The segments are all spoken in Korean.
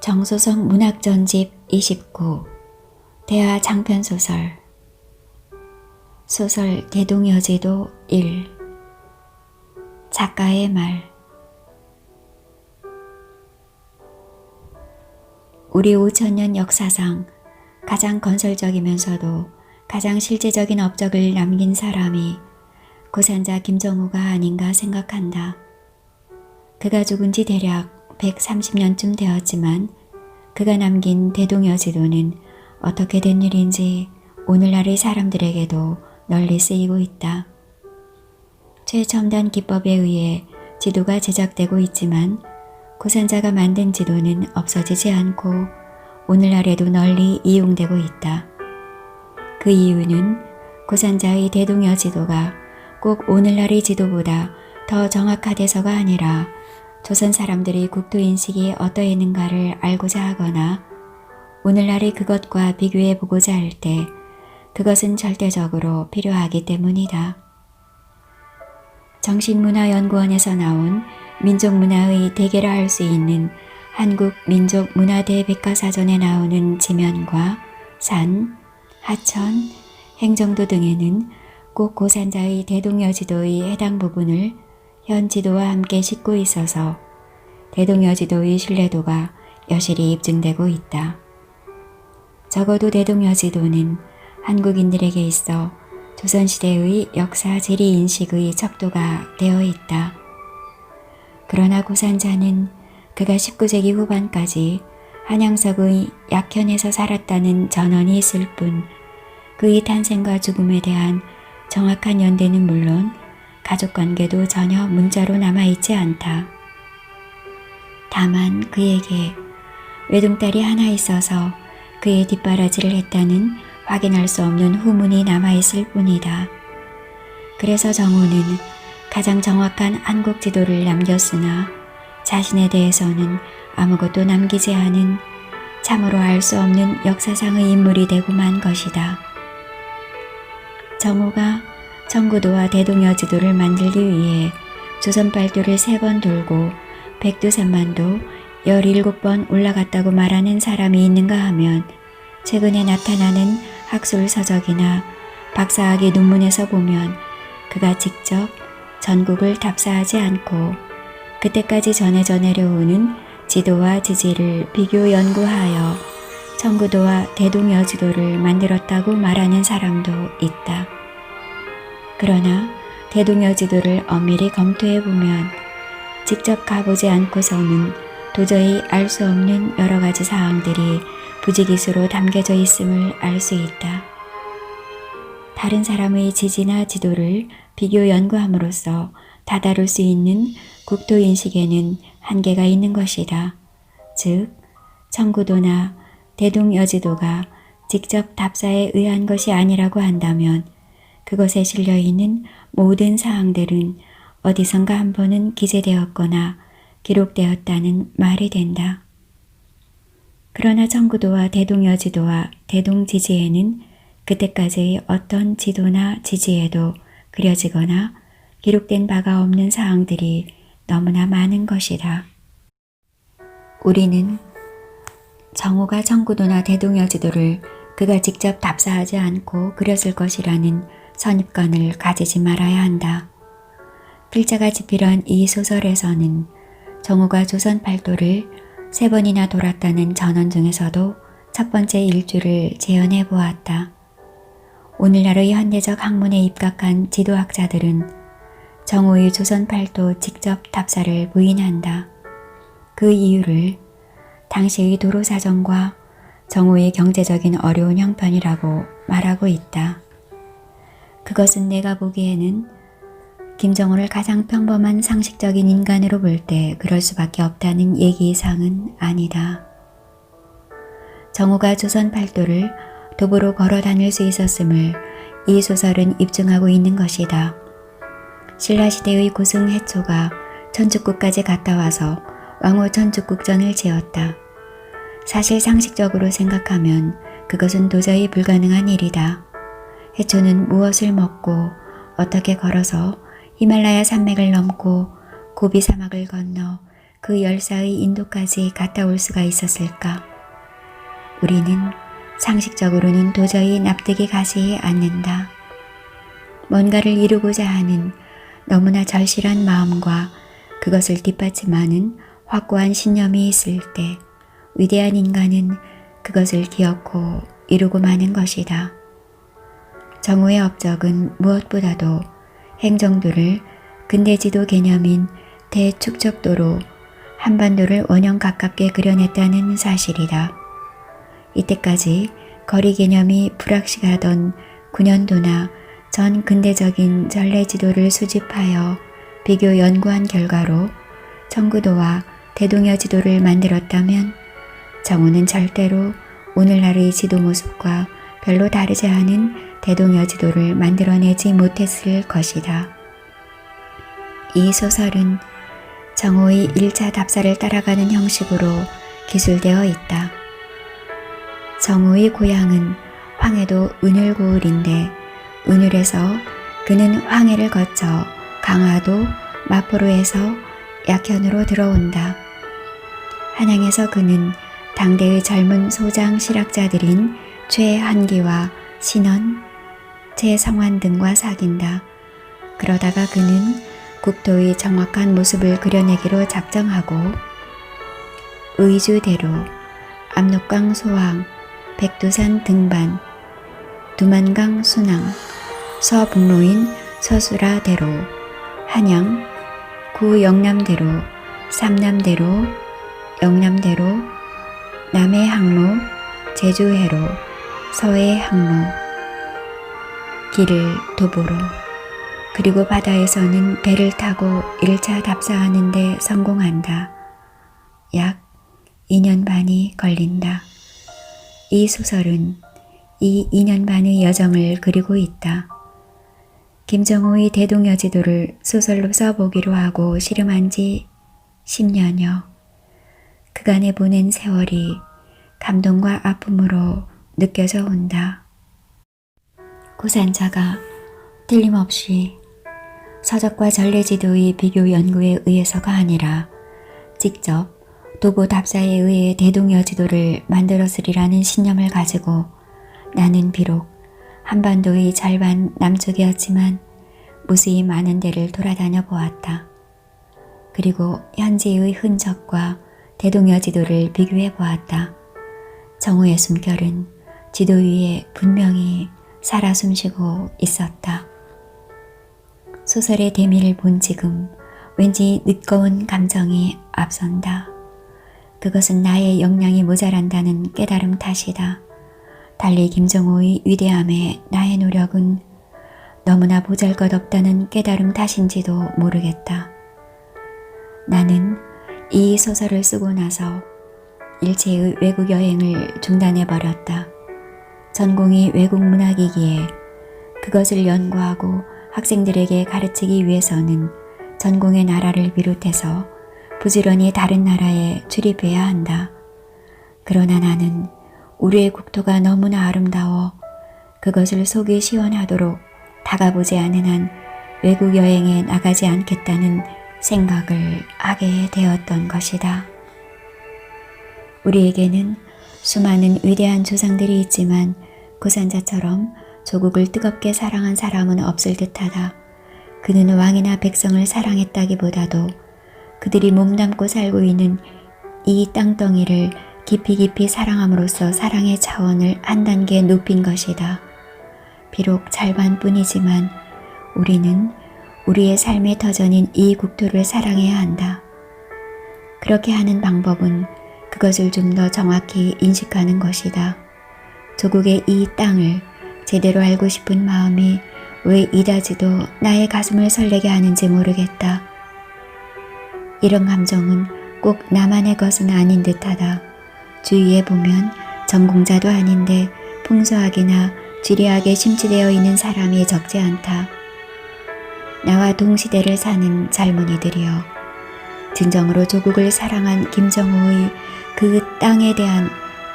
정소성 문학전집 29 대하 장편소설 소설 대동여제도 1 작가의 말 우리 5000년 역사상 가장 건설적이면서도 가장 실제적인 업적을 남긴 사람이 고산자 김정우가 아닌가 생각한다. 그가 죽은 지 대략 130년쯤 되었지만 그가 남긴 대동여지도는 어떻게 된 일인지 오늘날의 사람들에게도 널리 쓰이고 있다. 최첨단 기법에 의해 지도가 제작되고 있지만 고산자가 만든 지도는 없어지지 않고 오늘날에도 널리 이용되고 있다. 그 이유는 고산자의 대동여지도가 꼭 오늘날의 지도보다 더 정확하대서가 아니라 조선 사람들의 국토인식이 어떠했는가를 알고자 하거나 오늘날의 그것과 비교해 보고자 할 때 그것은 절대적으로 필요하기 때문이다. 정신문화연구원에서 나온 민족문화의 대계라 할 수 있는 한국민족문화대백과사전에 나오는 지면과 산, 하천, 행정도 등에는 꼭 고산자의 대동여지도의 해당 부분을 현 지도와 함께 싣고 있어서 대동여지도의 신뢰도가 여실히 입증되고 있다. 적어도 대동여지도는 한국인들에게 있어 조선시대의 역사 지리인식의 척도가 되어 있다. 그러나 고산자는 그가 19세기 후반까지 한양석의 약현에서 살았다는 전언이 있을 뿐 그의 탄생과 죽음에 대한 정확한 연대는 물론 가족관계도 전혀 문자로 남아있지 않다. 다만 그에게 외동딸이 하나 있어서 그의 뒷바라지를 했다는 확인할 수 없는 후문이 남아있을 뿐이다. 그래서 정우는 가장 정확한 한국 지도를 남겼으나 자신에 대해서는 아무것도 남기지 않은 참으로 알 수 없는 역사상의 인물이 되고 만 것이다. 정우가 청구도와 대동여지도를 만들기 위해 조선팔도를 3번 돌고 백두산만도 17번 올라갔다고 말하는 사람이 있는가 하면 최근에 나타나는 학술서적이나 박사학의 논문에서 보면 그가 직접 전국을 답사하지 않고 그때까지 전해져 내려오는 지도와 지지를 비교 연구하여 청구도와 대동여지도를 만들었다고 말하는 사람도 있다. 그러나 대동여지도를 엄밀히 검토해보면 직접 가보지 않고서는 도저히 알 수 없는 여러 가지 사항들이 부지기수로 담겨져 있음을 알 수 있다. 다른 사람의 지지나 지도를 비교 연구함으로써 다다룰 수 있는 국토인식에는 한계가 있는 것이다. 즉, 청구도나 대동여지도가 직접 답사에 의한 것이 아니라고 한다면 그것에 실려있는 모든 사항들은 어디선가 한 번은 기재되었거나 기록되었다는 말이 된다. 그러나 청구도와 대동여지도와 대동지지에는 그때까지의 어떤 지도나 지지에도 그려지거나 기록된 바가 없는 사항들이 너무나 많은 것이다. 우리는 정우가 청구도나 대동여지도를 그가 직접 답사하지 않고 그렸을 것이라는 선입관을 가지지 말아야 한다. 필자가 집필한 이 소설에서는 정우가 조선팔도를 3번이나 돌았다는 전언 중에서도 첫 번째 일주를 재현해 보았다. 오늘날의 현대적 학문에 입각한 지도학자들은 정우의 조선팔도 직접 답사를 부인한다. 그 이유를 당시의 도로사정과 정우의 경제적인 어려운 형편이라고 말하고 있다. 그것은 내가 보기에는 김정우를 가장 평범한 상식적인 인간으로 볼 때 그럴 수밖에 없다는 얘기 이상은 아니다. 정우가 조선팔도를 도보로 걸어 다닐 수 있었음을 이 소설은 입증하고 있는 것이다. 신라시대의 고승 해초가 천축국까지 갔다 와서 왕후 천축국전을 지었다. 사실 상식적으로 생각하면 그것은 도저히 불가능한 일이다. 해초는 무엇을 먹고 어떻게 걸어서 히말라야 산맥을 넘고 고비 사막을 건너 그 열사의 인도까지 갔다 올 수가 있었을까? 우리는 상식적으로는 도저히 납득이 가지 않는다. 뭔가를 이루고자 하는 너무나 절실한 마음과 그것을 뒷받침하는 확고한 신념이 있을 때 위대한 인간은 그것을 기어코 이루고 마는 것이다. 정오의 업적은 무엇보다도 행정도를 근대지도 개념인 대축적도로 한반도를 원형 가깝게 그려냈다는 사실이다. 이때까지 거리 개념이 불확실하던 9년도나 전 근대적인 전래지도를 수집하여 비교 연구한 결과로 청구도와 대동여 지도를 만들었다면 정오는 절대로 오늘날의 지도 모습과 별로 다르지 않은 대동여 지도를 만들어내지 못했을 것이다. 이 소설은 정오의 1차 답사를 따라가는 형식으로 기술되어 있다. 정오의 고향은 황해도 은율고을인데 은율에서 그는 황해를 거쳐 강화도 마포로에서 약현으로 들어온다. 한양에서 그는 당대의 젊은 소장 실학자들인 최한기와 신원, 최성환 등과 사귄다. 그러다가 그는 국토의 정확한 모습을 그려내기로 작정하고 의주대로, 압록강 소왕, 백두산 등반, 두만강 순항, 서북로인 서수라대로, 한양, 구영남대로, 삼남대로, 영남대로, 남해 항로, 제주해로, 서해 항로, 길을 도보로, 그리고 바다에서는 배를 타고 1차 답사하는 데 성공한다. 약 2년 반이 걸린다. 이 소설은 이 2년 반의 여정을 그리고 있다. 김정호의 대동여지도를 소설로 써보기로 하고 실험한 지 10년여. 그간에 보낸 세월이 감동과 아픔으로 느껴져 온다. 고산자가 틀림없이 서적과 전래지도의 비교 연구에 의해서가 아니라 직접 도보 답사에 의해 대동여지도를 만들었으리라는 신념을 가지고 나는 비록 한반도의 절반 남쪽이었지만 무수히 많은 데를 돌아다녀 보았다. 그리고 현재의 흔적과 대동여지도를 비교해 보았다. 정오의 숨결은 지도 위에 분명히 살아 숨쉬고 있었다. 소설의 대미를 본 지금 왠지 늦거운 감정이 앞선다. 그것은 나의 역량이 모자란다는 깨달음 탓이다. 달리 김정호의 위대함에 나의 노력은 너무나 보잘것없다는 깨달음 탓인지도 모르겠다. 나는 이 소설을 쓰고 나서 일체의 외국 여행을 중단해버렸다. 전공이 외국 문학이기에 그것을 연구하고 학생들에게 가르치기 위해서는 전공의 나라를 비롯해서 부지런히 다른 나라에 출입해야 한다. 그러나 나는 우리의 국토가 너무나 아름다워 그것을 속이 시원하도록 다가보지 않은 한 외국 여행에 나가지 않겠다는 생각을 하게 되었던 것이다. 우리에게는 수많은 위대한 조상들이 있지만 고산자처럼 조국을 뜨겁게 사랑한 사람은 없을 듯하다. 그는 왕이나 백성을 사랑했다기보다도 그들이 몸담고 살고 있는 이 땅덩이를 깊이 사랑함으로써 사랑의 차원을 한 단계 높인 것이다. 비록 절반뿐이지만 우리는 우리의 삶의 터전인 이 국토를 사랑해야 한다. 그렇게 하는 방법은 그것을 좀 더 정확히 인식하는 것이다. 조국의 이 땅을 제대로 알고 싶은 마음이 왜 이다지도 나의 가슴을 설레게 하는지 모르겠다. 이런 감정은 꼭 나만의 것은 아닌 듯하다. 주위에 보면 전공자도 아닌데 풍소하기나 지리하게 심취되어 있는 사람이 적지 않다. 나와 동시대를 사는 젊은이들이여, 진정으로 조국을 사랑한 김정호의 그 땅에 대한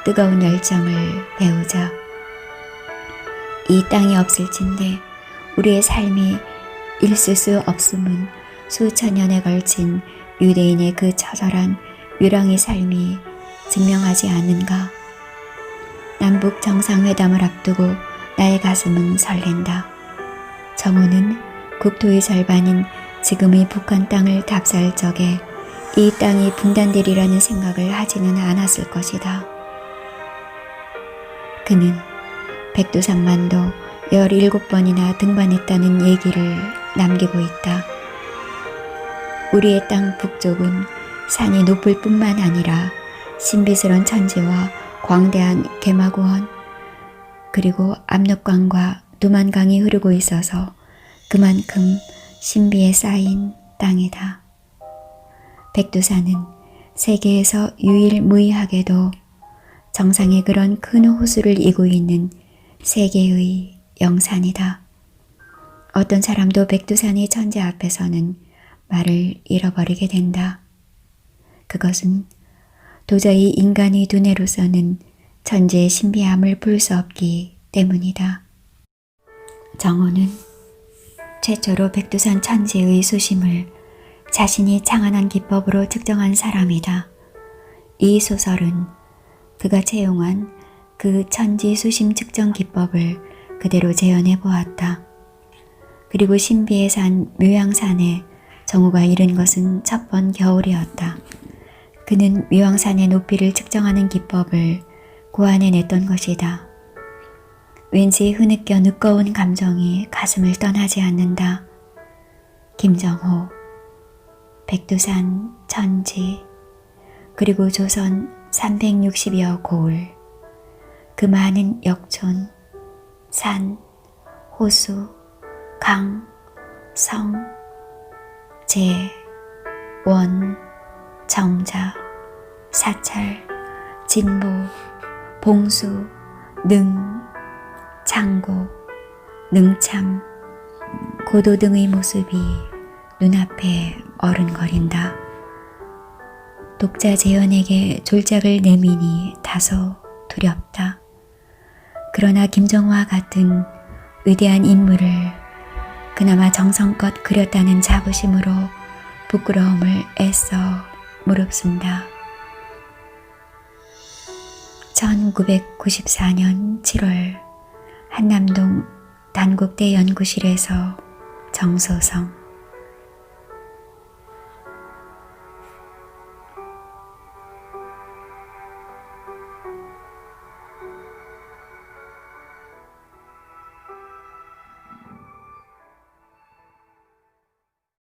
뜨거운 열정을 배우자. 이 땅이 없을진데 우리의 삶이 있을 수 없음은 수천 년에 걸친 유대인의 그 처절한 유랑의 삶이 증명하지 않는가. 남북 정상회담을 앞두고 나의 가슴은 설렌다. 정호는 국토의 절반인 지금의 북한 땅을 답사할 적에 이 땅이 분단되리라는 생각을 하지는 않았을 것이다. 그는 백두산만도 17번이나 등반했다는 얘기를 남기고 있다. 우리의 땅 북쪽은 산이 높을 뿐만 아니라 신비스러운 천지와 광대한 개마고원, 그리고 압록강과 두만강이 흐르고 있어서 그만큼 신비에 쌓인 땅이다. 백두산은 세계에서 유일무이하게도 정상에 그런 큰 호수를 이고 있는 세계의 영산이다. 어떤 사람도 백두산의 천재 앞에서는 말을 잃어버리게 된다. 그것은 도저히 인간의 두뇌로서는 천재의 신비함을 볼 수 없기 때문이다. 정호는 최초로 백두산 천지의 수심을 자신이 창안한 기법으로 측정한 사람이다. 이 소설은 그가 채용한 그 천지 수심 측정 기법을 그대로 재현해 보았다. 그리고 신비의 산 묘양산에 정호가 이른 것은 첫 번 겨울이었다. 그는 묘양산의 높이를 측정하는 기법을 고안해냈던 것이다. 왠지 흐느껴 느껴온 감정이 가슴을 떠나지 않는다. 김정호, 백두산 천지, 그리고 조선 360여 고을, 그 많은 역촌, 산, 호수, 강, 성, 제, 원, 정자, 사찰, 진보, 봉수, 능, 창고, 능참, 고도 등의 모습이 눈앞에 어른거린다. 독자 재현에게 졸작을 내미니 다소 두렵다. 그러나 김정호와 같은 위대한 인물을 그나마 정성껏 그렸다는 자부심으로 부끄러움을 애써 무릅쓴다. 1994년 7월 한남동 단국대 연구실에서 정소성.